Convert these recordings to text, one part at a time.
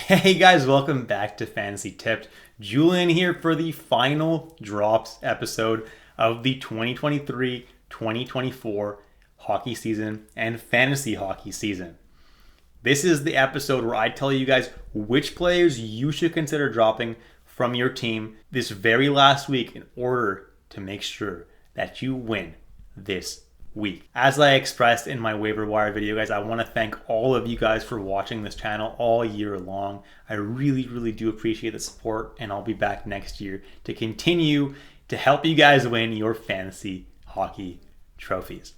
Hey guys, welcome back to Fantasy Tipped. Julian here for the final drops episode of the 2023-2024 hockey season and fantasy hockey season. This is the episode where I tell you guys which players you should consider dropping from your team this very last week in order to make sure that you win this week. As I expressed in my waiver wire video, guys, I want to thank all of you guys for watching this channel all year long. I really do appreciate the support, and I'll be back next year to continue to help you guys win your fantasy hockey trophies.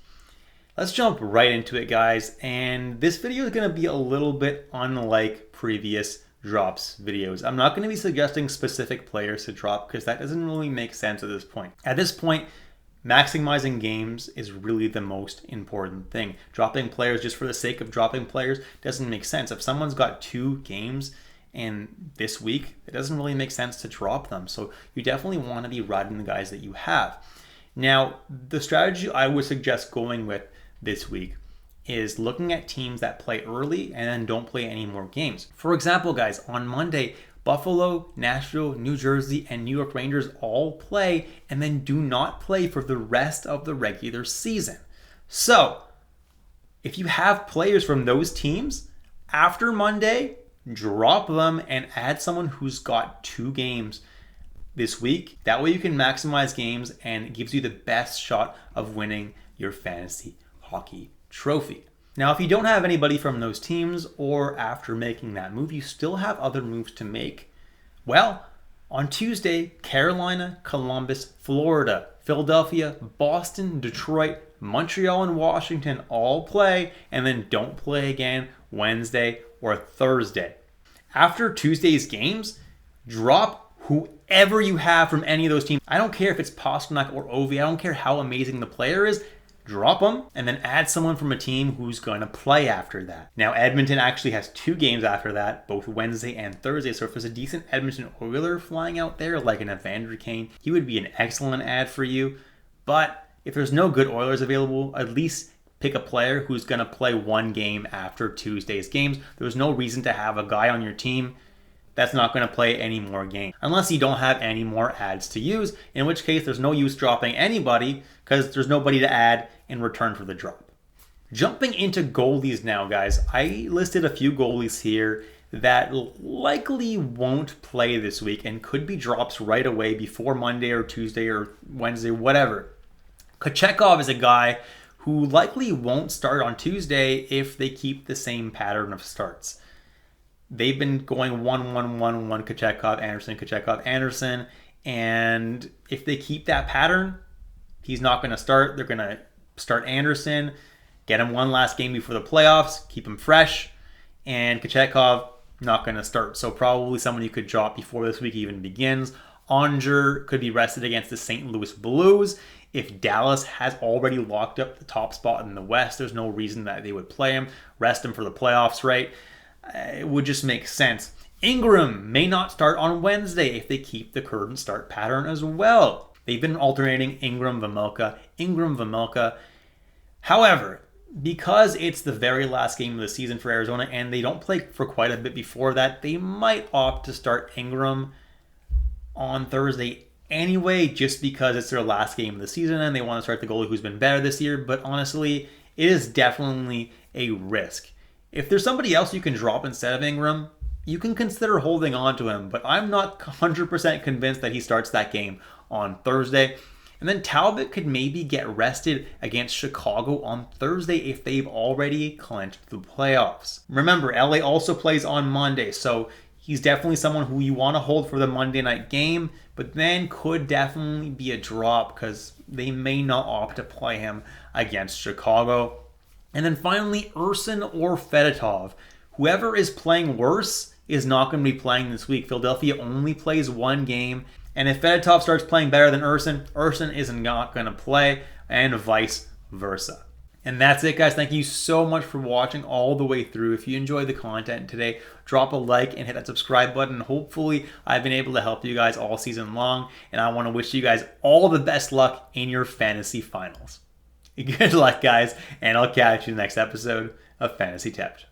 Let's jump right into it, guys, and this video is going to be a little bit unlike previous drops videos. I'm not going to be suggesting specific players to drop because that doesn't really make sense at this point. At this point, maximizing games is really the most important thing. Dropping players just for the sake of dropping players doesn't make sense. If someone's got 2 games in this week, it doesn't really make sense to drop them. So you definitely want to be riding the guys that you have. Now, the strategy I would suggest going with this week is looking at teams that play early and then don't play any more games. For example, guys, on Monday, Buffalo, Nashville, New Jersey, and New York Rangers all play and then do not play for the rest of the regular season. So, if you have players from those teams, after Monday, drop them and add someone who's got 2 games this week. That way you can maximize games and it gives you the best shot of winning your fantasy hockey trophy. Now, if you don't have anybody from those teams or after making that move, you still have other moves to make. Well, on Tuesday, Carolina, Columbus, Florida, Philadelphia, Boston, Detroit, Montreal, and Washington all play and then don't play again Wednesday or Thursday. After Tuesday's games, drop whoever you have from any of those teams. I don't care if it's Pastrnak or Ovi. I don't care how amazing the player is. Drop them and then add someone from a team who's going to play after that. Now, Edmonton actually has 2 games after that, both Wednesday and Thursday. So if there's a decent Edmonton Oiler flying out there, like an Evander Kane, he would be an excellent ad for you. But if there's no good Oilers available, at least pick a player who's going to play 1 game after Tuesday's games. There's no reason to have a guy on your team that's not going to play any more games, unless you don't have any more ads to use, in which case there's no use dropping anybody because there's nobody to add in return for the drop. Jumping into goalies now, guys, I listed a few goalies here that likely won't play this week and could be drops right away before Monday or Tuesday or Wednesday, whatever. Kochetkov is a guy who likely won't start on Tuesday if they keep the same pattern of starts. They've been going 1-1-1-1 Kochetkov, Anderson, and if they keep that pattern, he's not going to start. They're going to start Anderson, get him one last game before the playoffs, keep him fresh, and Kochetkov not going to start. So probably someone you could drop before this week even begins. Onger could be rested against the St. Louis Blues. If Dallas has already locked up the top spot in the West, there's no reason that they would play him, rest him for the playoffs, right? It would just make sense. Ingram may not start on Wednesday if they keep the current start pattern as well. They've been alternating Ingram, Vejmelka. However, because it's the very last game of the season for Arizona and they don't play for quite a bit before that, they might opt to start Ingram on Thursday anyway, just because it's their last game of the season and they want to start the goalie who's been better this year. But honestly, it is definitely a risk. If there's somebody else you can drop instead of Ingram, you can consider holding on to him, but I'm not 100% convinced that he starts that game on Thursday. And then Talbot could maybe get rested against Chicago on Thursday if they've already clinched the playoffs. Remember, LA also plays on Monday, so he's definitely someone who you want to hold for the Monday night game, but then could definitely be a drop because they may not opt to play him against Chicago. And then finally, Urson or Fedotov. Whoever is playing worse is not going to be playing this week. Philadelphia only plays 1 game. And if Fedotov starts playing better than Urson is not going to play, and vice versa. And that's it, guys. Thank you so much for watching all the way through. If you enjoyed the content today, drop a like and hit that subscribe button. Hopefully, I've been able to help you guys all season long. And I want to wish you guys all the best luck in your fantasy finals. Good luck, guys, and I'll catch you in the next episode of Fantasy Tipped.